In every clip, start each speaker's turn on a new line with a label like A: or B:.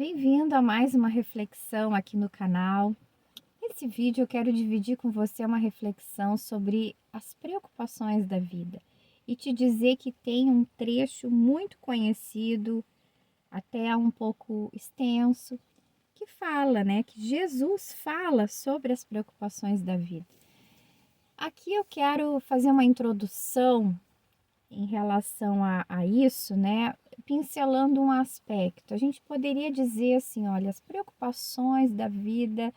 A: Bem-vindo a mais uma reflexão aqui no canal. Nesse vídeo eu quero dividir com você uma reflexão sobre as preocupações da vida e te dizer que tem um trecho muito conhecido, até um pouco extenso, que fala, que Jesus fala sobre as preocupações da vida. Aqui eu quero fazer uma introdução em relação a isso, pincelando um aspecto. A gente poderia dizer assim, olha, as preocupações da vida,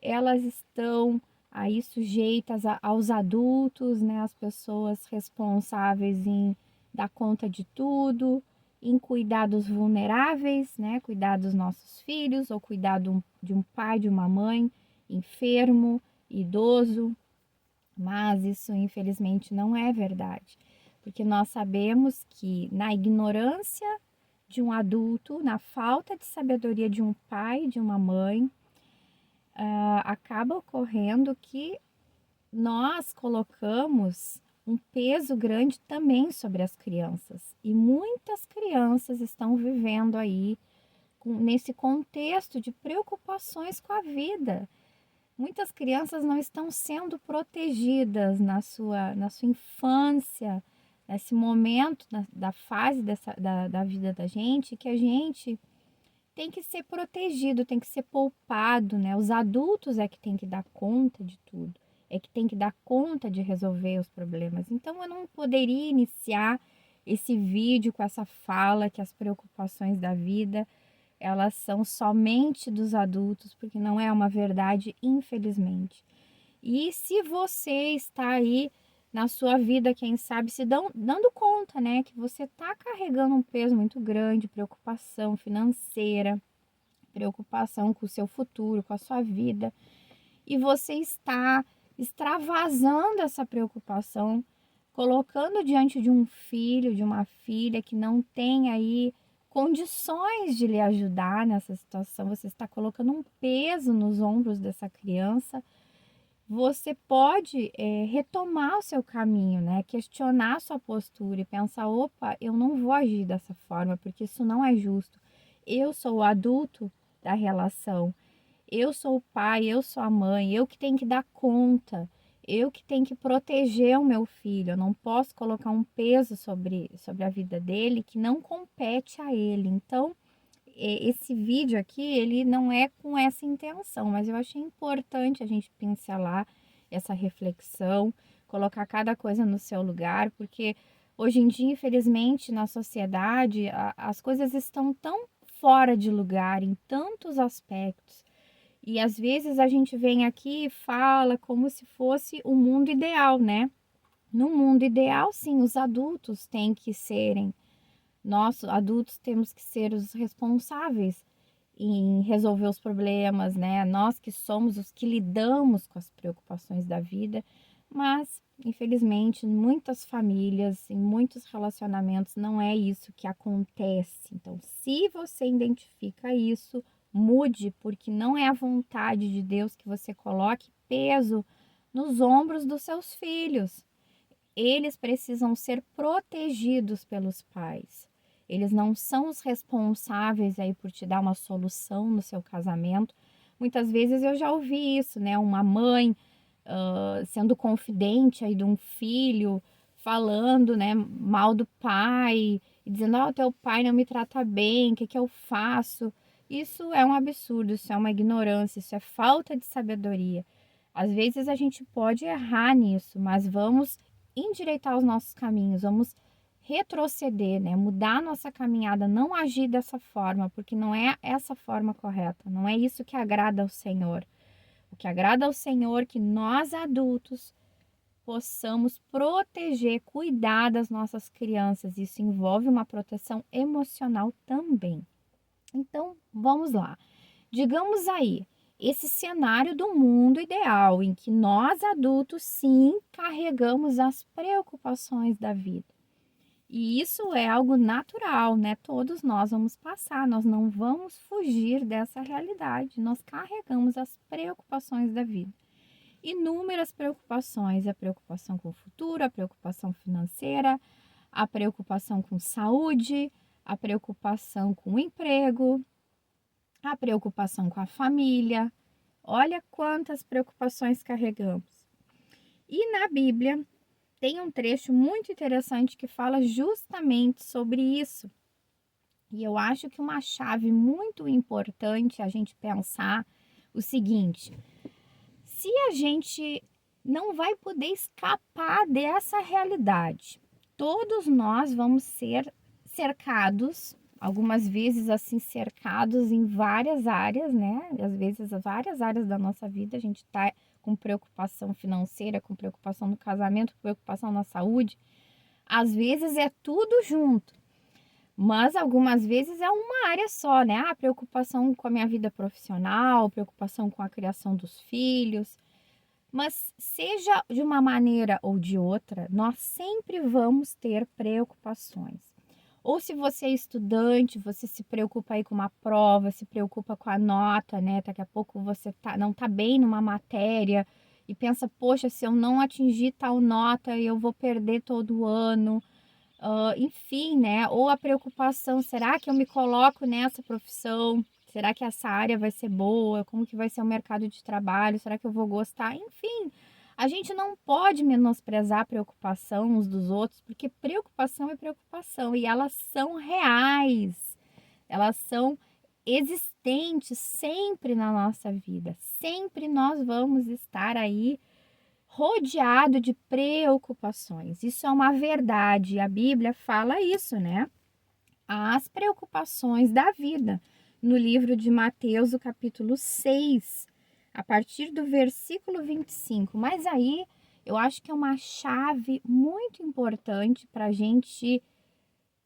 A: elas estão aí sujeitas aos adultos, as pessoas responsáveis em dar conta de tudo, em cuidar dos vulneráveis, cuidar dos nossos filhos, ou cuidar de um pai, de uma mãe enfermo, idoso, mas isso infelizmente não é verdade, porque nós sabemos que na ignorância de um adulto, na falta de sabedoria de um pai, de uma mãe, acaba ocorrendo que nós colocamos um peso grande também sobre as crianças. E muitas crianças estão vivendo aí nesse contexto de preocupações com a vida. Muitas crianças não estão sendo protegidas na sua infância, nesse momento da fase da vida da gente, que a gente tem que ser protegido, tem que ser poupado, né? Os adultos é que tem que dar conta de tudo, é que tem que dar conta de resolver os problemas. Então eu não poderia iniciar esse vídeo com essa fala que as preocupações da vida elas são somente dos adultos, porque não é uma verdade, infelizmente. E se você está aí na sua vida, quem sabe, dando conta, que você está carregando um peso muito grande, preocupação financeira, preocupação com o seu futuro, com a sua vida, e você está extravasando essa preocupação, colocando diante de um filho, de uma filha que não tem aí condições de lhe ajudar nessa situação, você está colocando um peso nos ombros dessa criança. Você pode retomar o seu caminho, questionar a sua postura e pensar: opa, eu não vou agir dessa forma, porque isso não é justo. Eu sou o adulto da relação, eu sou o pai, eu sou a mãe, eu que tenho que dar conta, eu que tenho que proteger o meu filho. Eu não posso colocar um peso sobre a vida dele que não compete a ele. Então, esse vídeo aqui, ele não é com essa intenção, mas eu achei importante a gente pincelar essa reflexão, colocar cada coisa no seu lugar, porque hoje em dia, infelizmente, na sociedade, as coisas estão tão fora de lugar em tantos aspectos. E às vezes a gente vem aqui e fala como se fosse o mundo ideal, né? No mundo ideal, sim, os adultos têm que serem, nós adultos temos que ser os responsáveis em resolver os problemas, né? Nós que somos os que lidamos com as preocupações da vida, mas infelizmente, em muitas famílias, em muitos relacionamentos, não é isso que acontece. Então, se você identifica isso, mude, porque não é a vontade de Deus que você coloque peso nos ombros dos seus filhos. Eles precisam ser protegidos pelos pais. Eles não são os responsáveis aí por te dar uma solução no seu casamento. Muitas vezes eu já ouvi isso, né? Uma mãe sendo confidente aí de um filho, falando, mal do pai, e dizendo: "Ah, o teu pai não me trata bem, o que que eu faço?" Isso é um absurdo, isso é uma ignorância, isso é falta de sabedoria. Às vezes a gente pode errar nisso, mas vamos endireitar os nossos caminhos, vamos retroceder, mudar a nossa caminhada, não agir dessa forma, porque não é essa forma correta, não é isso que agrada ao Senhor. O que agrada ao Senhor é que nós adultos possamos proteger, cuidar das nossas crianças. Isso envolve uma proteção emocional também. Então, vamos lá. Digamos aí, esse cenário do mundo ideal em que nós adultos sim carregamos as preocupações da vida. E isso é algo natural, né? Todos nós vamos passar, nós não vamos fugir dessa realidade. Nós carregamos as preocupações da vida. Inúmeras preocupações, a preocupação com o futuro, a preocupação financeira, a preocupação com saúde, a preocupação com o emprego, a preocupação com a família. Olha quantas preocupações carregamos. E na Bíblia tem um trecho muito interessante que fala justamente sobre isso. E eu acho que uma chave muito importante a gente pensar o seguinte: se a gente não vai poder escapar dessa realidade, todos nós vamos ser cercados, algumas vezes assim, cercados em várias áreas, né? Às vezes, várias áreas da nossa vida, a gente está com preocupação financeira, com preocupação no casamento, com preocupação na saúde. Às vezes é tudo junto. Mas algumas vezes é uma área só, né? Ah, preocupação com a minha vida profissional, preocupação com a criação dos filhos. Mas seja de uma maneira ou de outra, nós sempre vamos ter preocupações. Ou se você é estudante, você se preocupa aí com uma prova, se preocupa com a nota, né? Daqui a pouco você não tá bem numa matéria e pensa, poxa, se eu não atingir tal nota, eu vou perder todo o ano. Enfim, né? Ou a preocupação, será que eu me coloco nessa profissão? Será que essa área vai ser boa? Como que vai ser o mercado de trabalho? Será que eu vou gostar? Enfim, a gente não pode menosprezar a preocupação uns dos outros, porque preocupação é preocupação e elas são reais. Elas são existentes sempre na nossa vida. Sempre nós vamos estar aí rodeado de preocupações. Isso é uma verdade. A Bíblia fala isso, né? As preocupações da vida. No livro de Mateus, o capítulo 6, a partir do versículo 25. Mas aí eu acho que é uma chave muito importante para a gente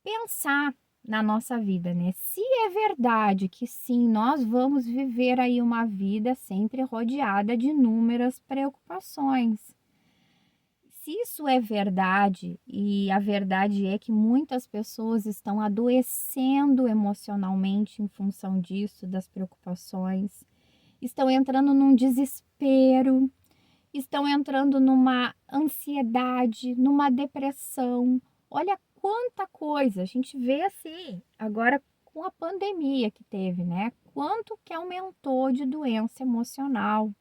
A: pensar na nossa vida, né? Se é verdade que sim, nós vamos viver aí uma vida sempre rodeada de inúmeras preocupações. Se isso é verdade, e a verdade é que muitas pessoas estão adoecendo emocionalmente em função disso, das preocupações, estão entrando num desespero, estão entrando numa ansiedade, numa depressão. Olha quanta coisa a gente vê assim, agora com a pandemia que teve, né? Quanto que aumentou de doença emocional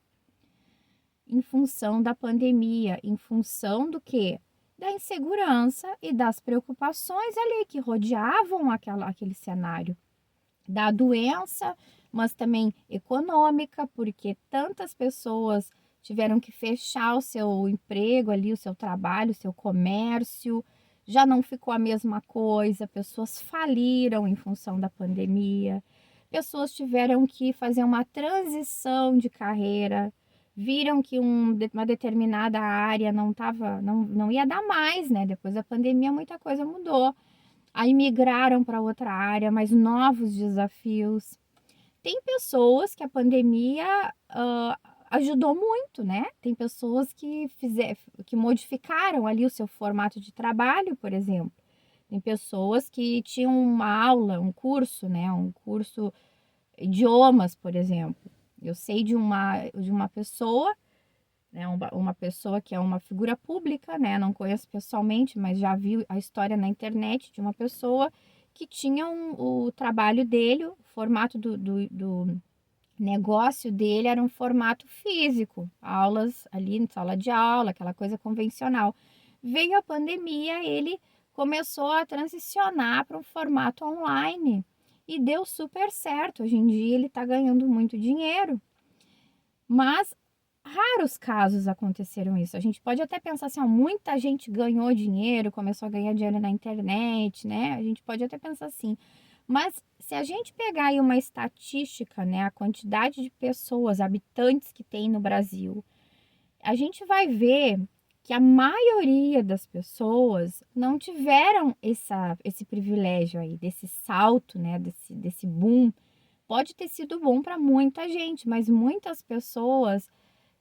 A: em função da pandemia, em função do quê? Da insegurança e das preocupações ali que rodeavam aquele cenário. Da doença, mas também econômica, porque tantas pessoas tiveram que fechar o seu emprego ali, o seu trabalho, o seu comércio, já não ficou a mesma coisa, pessoas faliram em função da pandemia, pessoas tiveram que fazer uma transição de carreira, viram que uma determinada área não ia dar mais, né? Depois da pandemia muita coisa mudou. Aí migraram para outra área, mas novos desafios. Tem pessoas que a pandemia ajudou muito, né? Tem pessoas que modificaram ali o seu formato de trabalho, por exemplo. Tem pessoas que tinham uma aula, um curso, né? Um curso idiomas, por exemplo. Eu sei de uma pessoa, né? Uma pessoa que é uma figura pública, né? Não conheço pessoalmente, mas já vi a história na internet de uma pessoa que tinha o trabalho dele, o formato do negócio dele era um formato físico, aulas ali em sala de aula, aquela coisa convencional. Veio a pandemia, ele começou a transicionar para um formato online e deu super certo. Hoje em dia ele está ganhando muito dinheiro, mas raros casos aconteceram isso. A gente pode até pensar assim, ó, muita gente ganhou dinheiro, começou a ganhar dinheiro na internet, né? A gente pode até pensar assim. Mas se a gente pegar aí uma estatística, né, a quantidade de pessoas, habitantes que tem no Brasil, a gente vai ver que a maioria das pessoas não tiveram esse privilégio aí, desse salto, né, desse boom. Pode ter sido bom para muita gente, mas muitas pessoas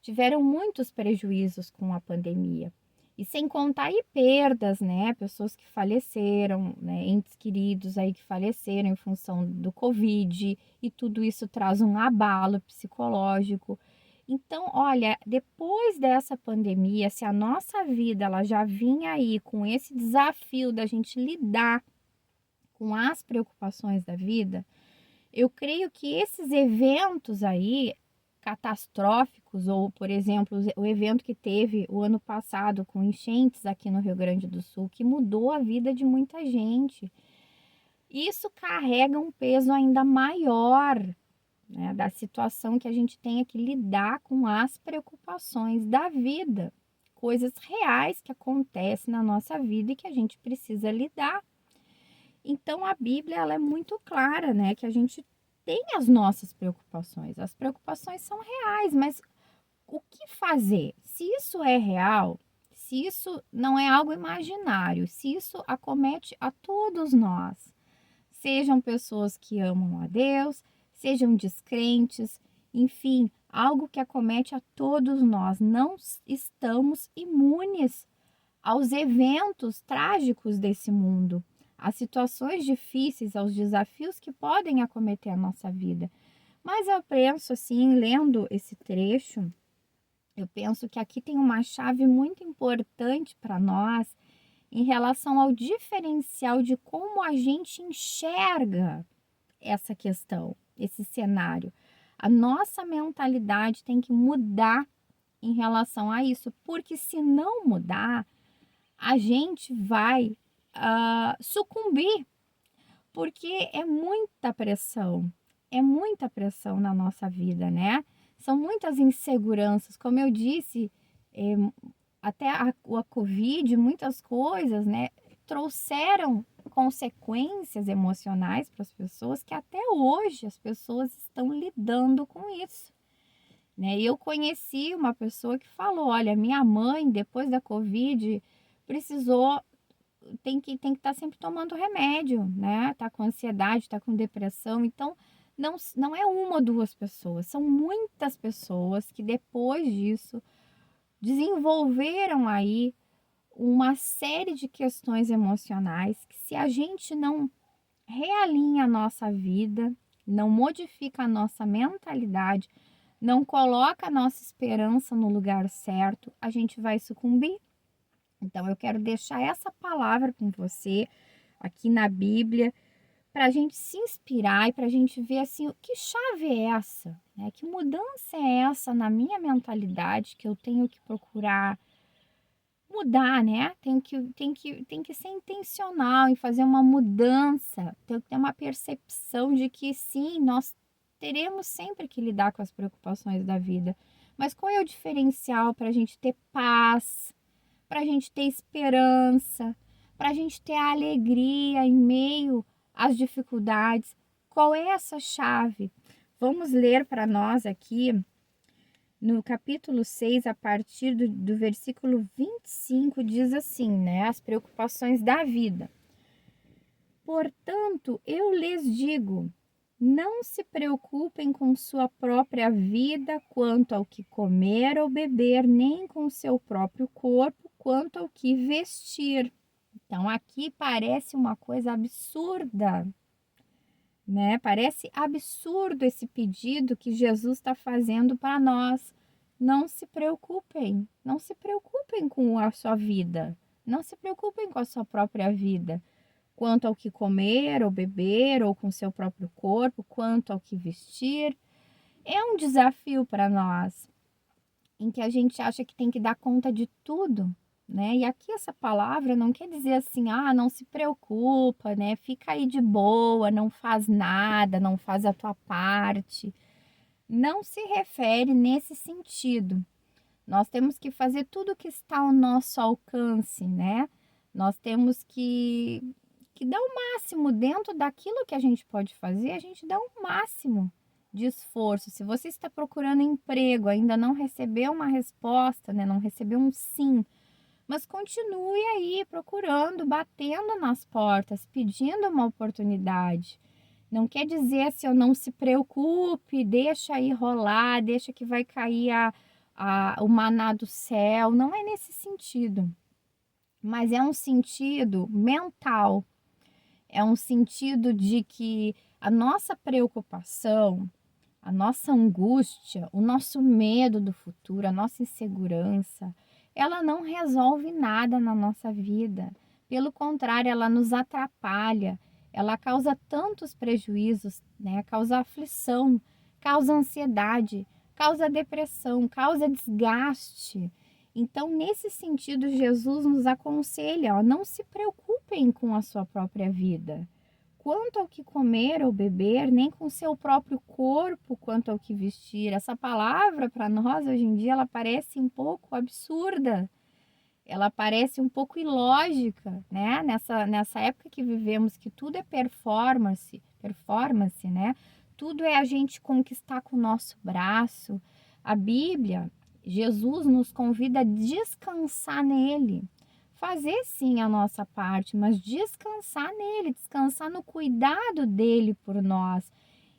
A: tiveram muitos prejuízos com a pandemia. E sem contar aí perdas, né? Pessoas que faleceram, né? Entes queridos aí que faleceram em função do Covid, e tudo isso traz um abalo psicológico. Então, olha, depois dessa pandemia, se a nossa vida ela já vinha aí com esse desafio da gente lidar com as preocupações da vida, Eu creio que esses eventos aí catastróficos, ou, por exemplo, o evento que teve o ano passado com enchentes aqui no Rio Grande do Sul, que mudou a vida de muita gente. Isso carrega um peso ainda maior, né, da situação que a gente tenha que lidar com as preocupações da vida, coisas reais que acontecem na nossa vida e que a gente precisa lidar. Então a Bíblia ela é muito clara, né, que a gente tem as nossas preocupações. As preocupações são reais, mas o que fazer? Se isso é real, se isso não é algo imaginário, se isso acomete a todos nós, sejam pessoas que amam a Deus, sejam descrentes, enfim, algo que acomete a todos nós. Não estamos imunes aos eventos trágicos desse mundo, às situações difíceis, aos desafios que podem acometer a nossa vida. Mas eu penso assim, lendo esse trecho, eu penso que aqui tem uma chave muito importante para nós em relação ao diferencial de como a gente enxerga essa questão, esse cenário. A nossa mentalidade tem que mudar em relação a isso, porque se não mudar, a gente vai sucumbir, porque é muita pressão na nossa vida, né? São muitas inseguranças, como eu disse, até a Covid, muitas coisas, né, trouxeram consequências emocionais para as pessoas que até hoje as pessoas estão lidando com isso, né? Eu conheci uma pessoa que falou, olha, minha mãe, depois da Covid, precisou tem que estar sempre tomando remédio, né? Tá com ansiedade, tá com depressão. Então, não é uma ou duas pessoas, são muitas pessoas que depois disso desenvolveram aí uma série de questões emocionais que se a gente não realinha a nossa vida, não modifica a nossa mentalidade, não coloca a nossa esperança no lugar certo, a gente vai sucumbir. Então, eu quero deixar essa palavra com você aqui na Bíblia, para a gente se inspirar e para a gente ver assim, que chave é essa, né? Que mudança é essa na minha mentalidade que eu tenho que procurar mudar, né? Tem que ser intencional em fazer uma mudança, tem que ter uma percepção de que sim, nós teremos sempre que lidar com as preocupações da vida, mas qual é o diferencial para a gente ter paz, para a gente ter esperança, para a gente ter alegria em meio às dificuldades? Qual é essa chave? Vamos ler para nós aqui no capítulo 6, a partir do versículo 25, diz assim, né? As preocupações da vida. Portanto, eu lhes digo, não se preocupem com sua própria vida quanto ao que comer ou beber, nem com seu próprio corpo quanto ao que vestir. Então, aqui parece uma coisa absurda, né? Parece absurdo esse pedido que Jesus está fazendo para nós. Não se preocupem, não se preocupem com a sua vida, não se preocupem com a sua própria vida, quanto ao que comer ou beber, ou com seu próprio corpo, quanto ao que vestir. É um desafio para nós, em que a gente acha que tem que dar conta de tudo, né? E aqui essa palavra não quer dizer assim, não se preocupa, né? Fica aí de boa, não faz nada, não faz a tua parte. Não se refere nesse sentido. Nós temos que fazer tudo o que está ao nosso alcance, né? Nós temos que dar o máximo dentro daquilo que a gente pode fazer, a gente dá o máximo de esforço. Se você está procurando emprego, ainda não recebeu uma resposta, né? Não recebeu um sim, mas continue aí procurando, batendo nas portas, pedindo uma oportunidade. Não quer dizer assim, não se preocupe, deixa aí rolar, deixa que vai cair o maná do céu. Não é nesse sentido, mas é um sentido mental, é um sentido de que a nossa preocupação, a nossa angústia, o nosso medo do futuro, a nossa insegurança, ela não resolve nada na nossa vida. Pelo contrário, ela nos atrapalha, ela causa tantos prejuízos, né? Causa aflição, causa ansiedade, causa depressão, causa desgaste. Então, nesse sentido, Jesus nos aconselha, ó, não se preocupem com a sua própria vida, quanto ao que comer ou beber, nem com seu próprio corpo, quanto ao que vestir. Essa palavra, para nós, hoje em dia, ela parece um pouco absurda, ela parece um pouco ilógica, né? Nessa época que vivemos, que tudo é performance, né? Tudo é a gente conquistar com o nosso braço. A Bíblia, Jesus nos convida a descansar nele. Fazer sim a nossa parte, mas descansar nele, descansar no cuidado dele por nós.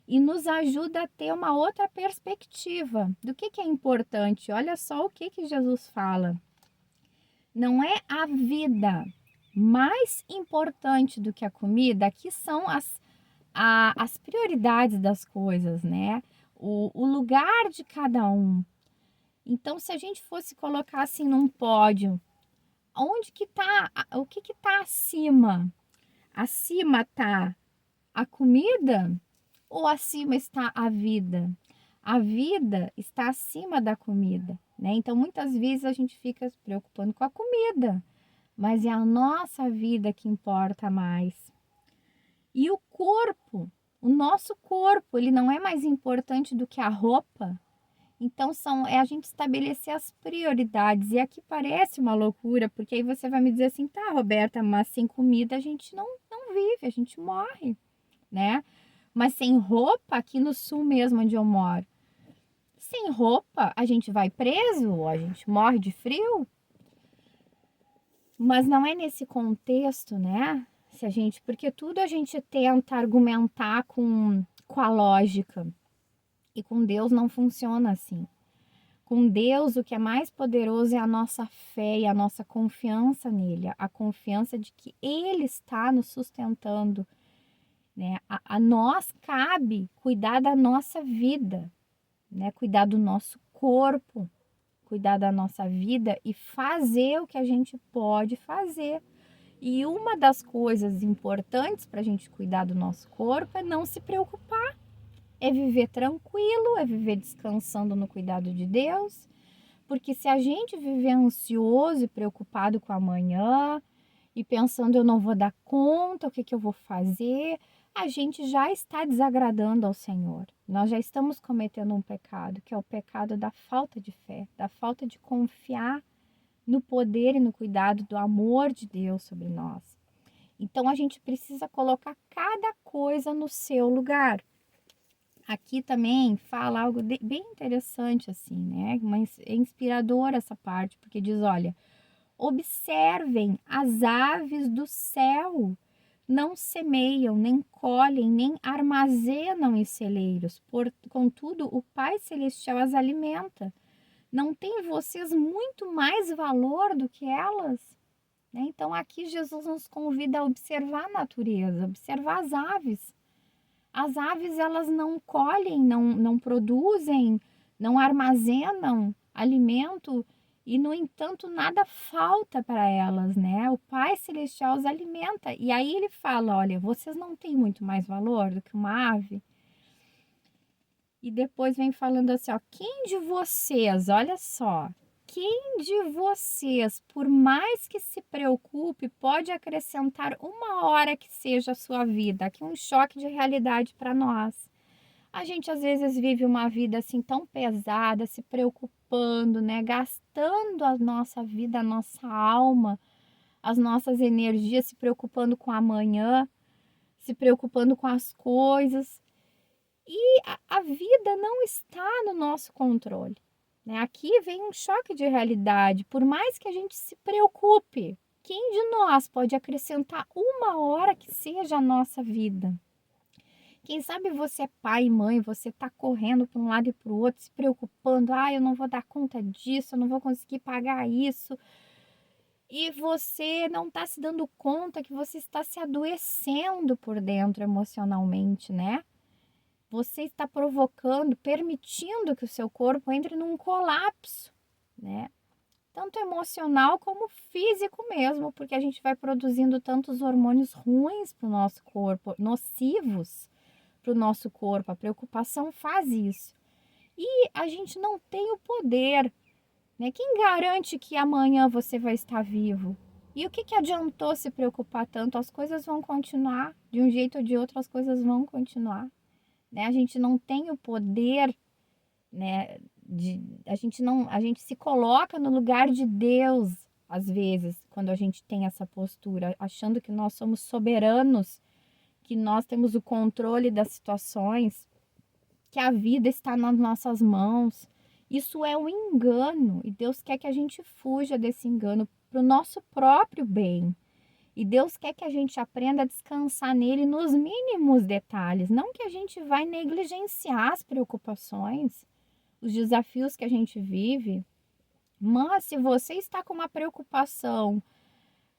A: E nos ajuda a ter uma outra perspectiva do que é importante. Olha só o que Jesus fala. Não é a vida mais importante do que a comida, aqui são as prioridades das coisas, né? O lugar de cada um. Então, se a gente fosse colocar assim num pódio, onde que tá, o que tá acima? Acima tá a comida ou acima está a vida? A vida está acima da comida, né? Então, muitas vezes a gente fica se preocupando com a comida, mas é a nossa vida que importa mais. E o corpo, o nosso corpo, ele não é mais importante do que a roupa. Então é a gente estabelecer as prioridades. E aqui parece uma loucura, porque aí você vai me dizer assim, tá, Roberta, mas sem comida a gente não vive, a gente morre, né? Mas sem roupa, aqui no sul mesmo onde eu moro, sem roupa a gente vai preso, ou a gente morre de frio. Mas não é nesse contexto, né? Se a gente, porque tudo a gente tenta argumentar com a lógica. E com Deus não funciona assim. Com Deus, o que é mais poderoso é a nossa fé e a nossa confiança nele, a confiança de que Ele está nos sustentando, né? A nós cabe cuidar da nossa vida, né? Cuidar do nosso corpo, cuidar da nossa vida e fazer o que a gente pode fazer. E uma das coisas importantes para a gente cuidar do nosso corpo é não se preocupar, é viver tranquilo, é viver descansando no cuidado de Deus. Porque se a gente viver ansioso e preocupado com amanhã e pensando eu não vou dar conta, o que eu vou fazer, a gente já está desagradando ao Senhor. Nós já estamos cometendo um pecado, que é o pecado da falta de fé, da falta de confiar no poder e no cuidado do amor de Deus sobre nós. Então a gente precisa colocar cada coisa no seu lugar. Aqui também fala algo bem interessante assim, né? Mas é inspirador essa parte, porque diz, olha, observem as aves do céu, não semeiam, nem colhem, nem armazenam em celeiros, contudo o Pai Celestial as alimenta. Não tem vocês muito mais valor do que elas? Né? Então aqui Jesus nos convida a observar a natureza, observar as aves. As aves, elas não colhem, não produzem, não armazenam alimento e, no entanto, nada falta para elas, né? O Pai Celestial os alimenta. E aí ele fala, olha, vocês não têm muito mais valor do que uma ave? E depois vem falando assim, ó, quem de vocês, olha só, quem de vocês, por mais que se preocupe, pode acrescentar uma hora que seja a sua vida? Aqui um choque de realidade para nós. A gente às vezes vive uma vida assim tão pesada, se preocupando, né? Gastando a nossa vida, a nossa alma, as nossas energias, se preocupando com amanhã, se preocupando com as coisas. E a vida não está no nosso controle, né? Aqui vem um choque de realidade. Por mais que a gente se preocupe, quem de nós pode acrescentar uma hora que seja a nossa vida? Quem sabe você é pai e mãe, você está correndo para um lado e para o outro, se preocupando, eu não vou dar conta disso, eu não vou conseguir pagar isso. E você não está se dando conta que você está se adoecendo por dentro emocionalmente, né? Você está provocando, permitindo que o seu corpo entre num colapso, né? tanto emocional como físico mesmo, porque a gente vai produzindo tantos hormônios ruins para o nosso corpo, nocivos para o nosso corpo. A preocupação faz isso. E a gente não tem o poder, né? Quem garante que amanhã você vai estar vivo? E o que adiantou se preocupar tanto? As coisas vão continuar, de um jeito ou de outro, as coisas vão continuar, né? A gente não tem o poder, né? A gente se coloca no lugar de Deus, às vezes, quando a gente tem essa postura, achando que nós somos soberanos, que nós temos o controle das situações, que a vida está nas nossas mãos. Isso é um engano e Deus quer que a gente fuja desse engano para o nosso próprio bem. E Deus quer que a gente aprenda a descansar nele nos mínimos detalhes, não que a gente vai negligenciar as preocupações, os desafios que a gente vive. Mas se você está com uma preocupação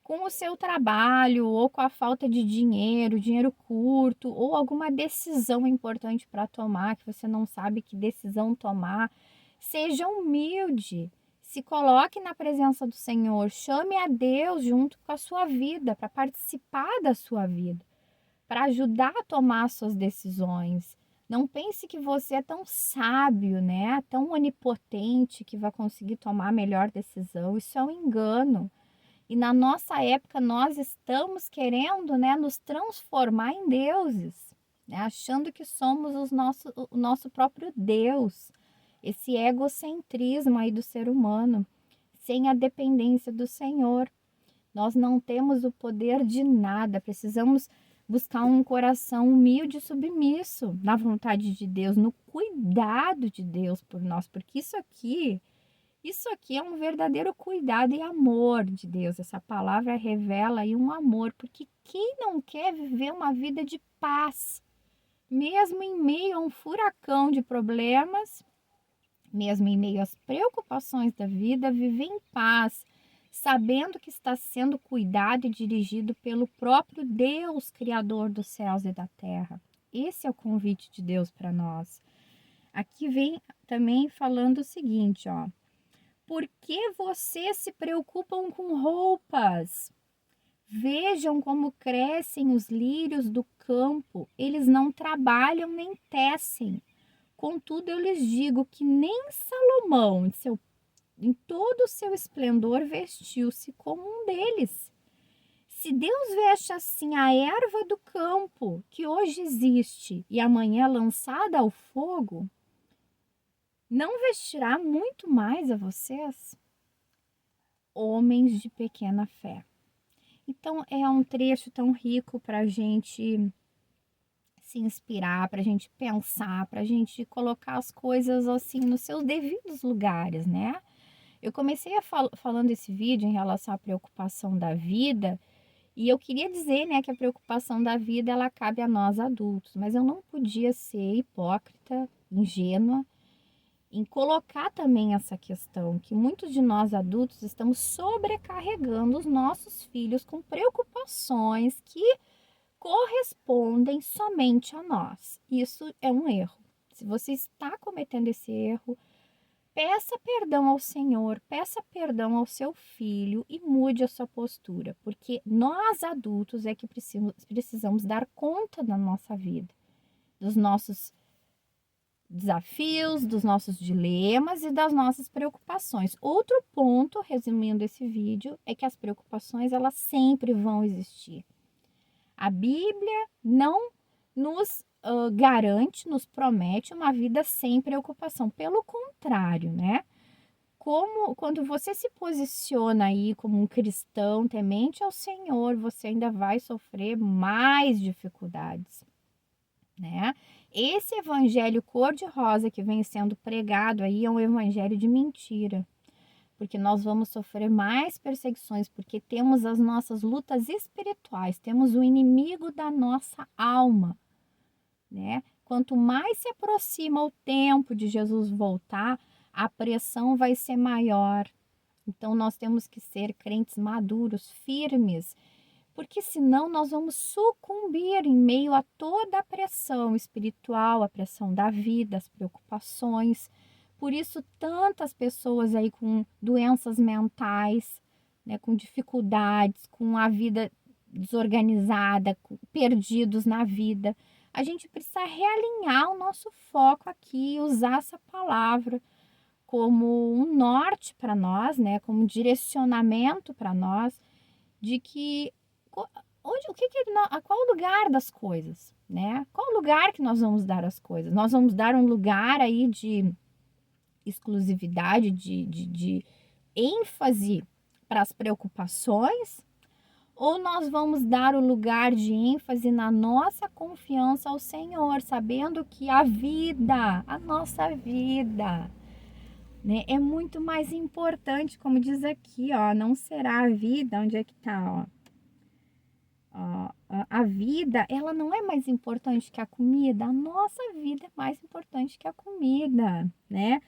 A: com o seu trabalho ou com a falta de dinheiro, dinheiro curto, ou alguma decisão importante para tomar, que você não sabe que decisão tomar, seja humilde. Se coloque na presença do Senhor, chame a Deus junto com a sua vida, para participar da sua vida, para ajudar a tomar as suas decisões. Não pense que você é tão sábio, né? Tão onipotente que vai conseguir tomar a melhor decisão. Isso é um engano. E na nossa época nós estamos querendo, né, nos transformar em deuses, né, achando que somos o nosso próprio Deus. Esse egocentrismo aí do ser humano, sem a dependência do Senhor. Nós não temos o poder de nada, precisamos buscar um coração humilde e submisso na vontade de Deus, no cuidado de Deus por nós, porque isso aqui é um verdadeiro cuidado e amor de Deus. Essa palavra revela aí um amor, porque quem não quer viver uma vida de paz, mesmo em meio a um furacão de problemas, mesmo em meio às preocupações da vida, viver em paz, sabendo que está sendo cuidado e dirigido pelo próprio Deus, Criador dos céus e da terra. Esse é o convite de Deus para nós. Aqui vem também falando o seguinte, ó. Por que vocês se preocupam com roupas? Vejam como crescem os lírios do campo. Eles não trabalham nem tecem. Contudo, eu lhes digo que nem Salomão, em todo o seu esplendor, vestiu-se como um deles. Se Deus veste assim a erva do campo, que hoje existe e amanhã é lançada ao fogo, não vestirá muito mais a vocês, homens de pequena fé. Então, é um trecho tão rico para a gente se inspirar, para a gente pensar, para a gente colocar as coisas assim nos seus devidos lugares, né? Eu comecei falando esse vídeo em relação à preocupação da vida, e eu queria dizer, né, que a preocupação da vida ela cabe a nós adultos, mas eu não podia ser hipócrita, ingênua, em colocar também essa questão que muitos de nós adultos estamos sobrecarregando os nossos filhos com preocupações que correspondem somente a nós. Isso é um erro. Se você está cometendo esse erro, peça perdão ao Senhor, peça perdão ao seu filho e mude a sua postura, porque nós adultos é que precisamos dar conta da nossa vida, dos nossos desafios, dos nossos dilemas e das nossas preocupações. Outro ponto, resumindo esse vídeo, é que as preocupações elas sempre vão existir. A Bíblia não nos garante, nos promete uma vida sem preocupação. Pelo contrário, né? Quando você se posiciona aí como um cristão temente ao Senhor, você ainda vai sofrer mais dificuldades, né? Esse evangelho cor-de-rosa que vem sendo pregado aí é um evangelho de mentira, porque nós vamos sofrer mais perseguições, porque temos as nossas lutas espirituais, temos o inimigo da nossa alma, né? Quanto mais se aproxima o tempo de Jesus voltar, a pressão vai ser maior. Então nós temos que ser crentes maduros, firmes, porque senão nós vamos sucumbir em meio a toda a pressão espiritual, a pressão da vida, as preocupações, Por isso, tantas pessoas aí com doenças mentais, né, com dificuldades, com a vida desorganizada, perdidos na vida. A gente precisa realinhar o nosso foco aqui, usar essa palavra como um norte para nós, né, como um direcionamento para nós, de que onde, o que que qual o lugar das coisas, né? Qual o lugar que nós vamos dar às coisas? Nós vamos dar um lugar aí de exclusividade, de ênfase para as preocupações, ou nós vamos dar o lugar de ênfase na nossa confiança ao Senhor, sabendo que a nossa vida, né, é muito mais importante, como diz aqui, ó, não será a vida, onde é que tá, ó? A vida, ela não é mais importante que a comida, a nossa vida é mais importante que a comida, né?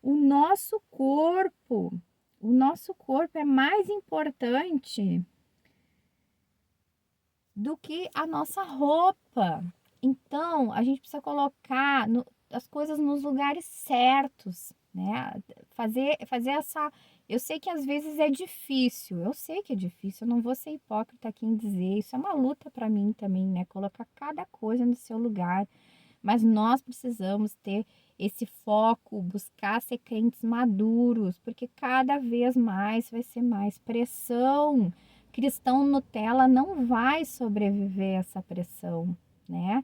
A: O nosso corpo, o nosso corpo é mais importante do que a nossa roupa. Então, a gente precisa colocar as coisas nos lugares certos, né? Fazer essa. Eu sei que às vezes é difícil, eu sei que é difícil, eu não vou ser hipócrita aqui em dizer, isso é uma luta para mim também, né? Colocar cada coisa no seu lugar, mas nós precisamos ter esse foco, buscar ser crentes maduros, porque cada vez mais vai ser mais pressão. Cristão Nutella não vai sobreviver a essa pressão, né?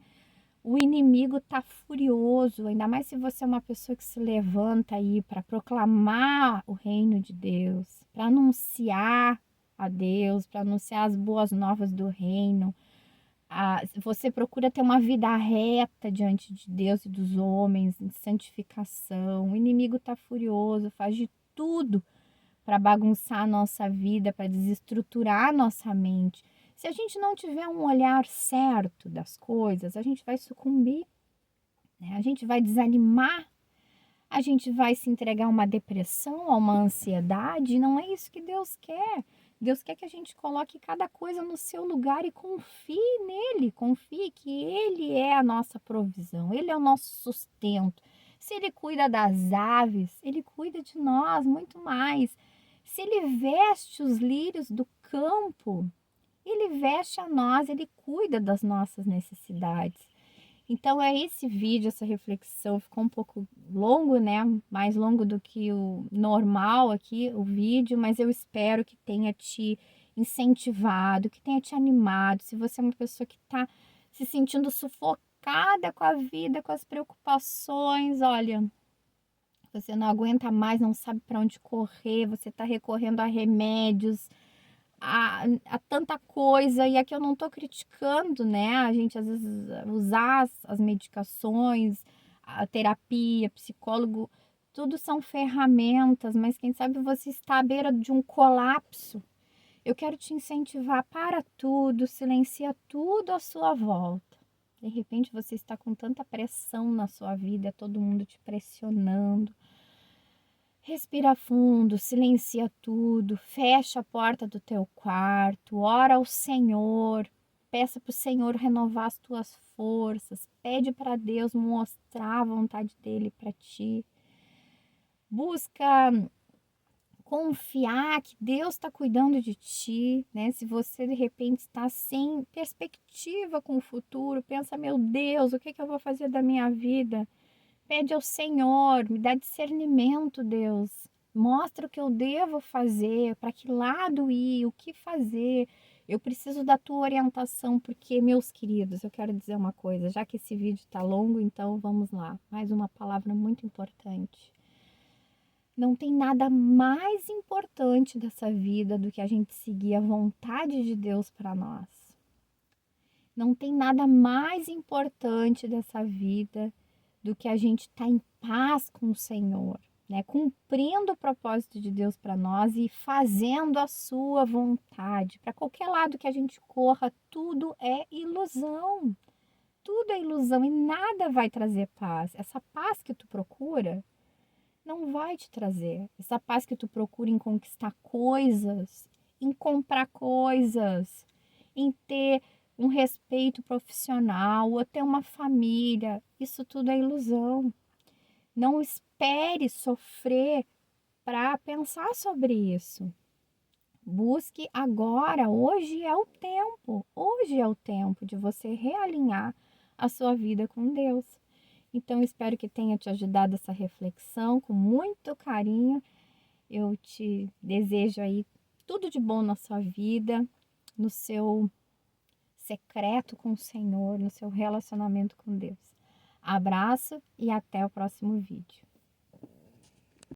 A: O inimigo tá furioso, ainda mais se você é uma pessoa que se levanta aí para proclamar o reino de Deus, para anunciar a Deus, para anunciar as boas novas do reino. Você procura ter uma vida reta diante de Deus e dos homens, em santificação. O inimigo tá furioso, faz de tudo para bagunçar a nossa vida, para desestruturar a nossa mente. Se a gente não tiver um olhar certo das coisas, a gente vai sucumbir, né? A gente vai desanimar, a gente vai se entregar a uma depressão, a uma ansiedade. Não é isso que Deus quer. Deus quer que a gente coloque cada coisa no seu lugar e confie nele, confie que Ele é a nossa provisão, Ele é o nosso sustento. Se Ele cuida das aves, Ele cuida de nós muito mais. Se Ele veste os lírios do campo, Ele veste a nós, Ele cuida das nossas necessidades. Então é esse vídeo, essa reflexão, ficou um pouco longo, né? Mais longo do que o normal aqui, o vídeo, mas eu espero que tenha te incentivado, que tenha te animado. Se você é uma pessoa que está se sentindo sufocada com a vida, com as preocupações, olha, você não aguenta mais, não sabe para onde correr, você está recorrendo a remédios, a tanta coisa, e aqui eu não tô criticando, né? A gente às vezes usar as medicações, a terapia, psicólogo, tudo são ferramentas, mas quem sabe você está à beira de um colapso. Eu quero te incentivar para tudo, silencia tudo à sua volta. De repente você está com tanta pressão na sua vida, todo mundo te pressionando. Respira fundo, silencia tudo, fecha a porta do teu quarto, ora ao Senhor, peça para o Senhor renovar as tuas forças, pede para Deus mostrar a vontade dele para ti. Busca confiar que Deus está cuidando de ti, né? Se você de repente está sem perspectiva com o futuro, pensa, meu Deus, o que que eu vou fazer da minha vida? Pede ao Senhor, me dá discernimento, Deus. Mostra o que eu devo fazer, para que lado ir, o que fazer. Eu preciso da tua orientação, porque, meus queridos, eu quero dizer uma coisa, já que esse vídeo está longo, então vamos lá. Mais uma palavra muito importante. Não tem nada mais importante dessa vida do que a gente seguir a vontade de Deus para nós. Não tem nada mais importante dessa vida do que a gente estar em paz com o Senhor, né? Cumprindo o propósito de Deus para nós e fazendo a sua vontade. Para qualquer lado que a gente corra, tudo é ilusão. Tudo é ilusão e nada vai trazer paz. Essa paz que tu procura não vai te trazer. Essa paz que tu procura em conquistar coisas, em comprar coisas, em ter um respeito profissional, ou ter uma família, isso tudo é ilusão. Não espere sofrer para pensar sobre isso. Busque agora, hoje é o tempo de você realinhar a sua vida com Deus. Então, espero que tenha te ajudado essa reflexão com muito carinho. Eu te desejo aí tudo de bom na sua vida, no seu secreto com o Senhor, no seu relacionamento com Deus. Abraço e até o próximo vídeo.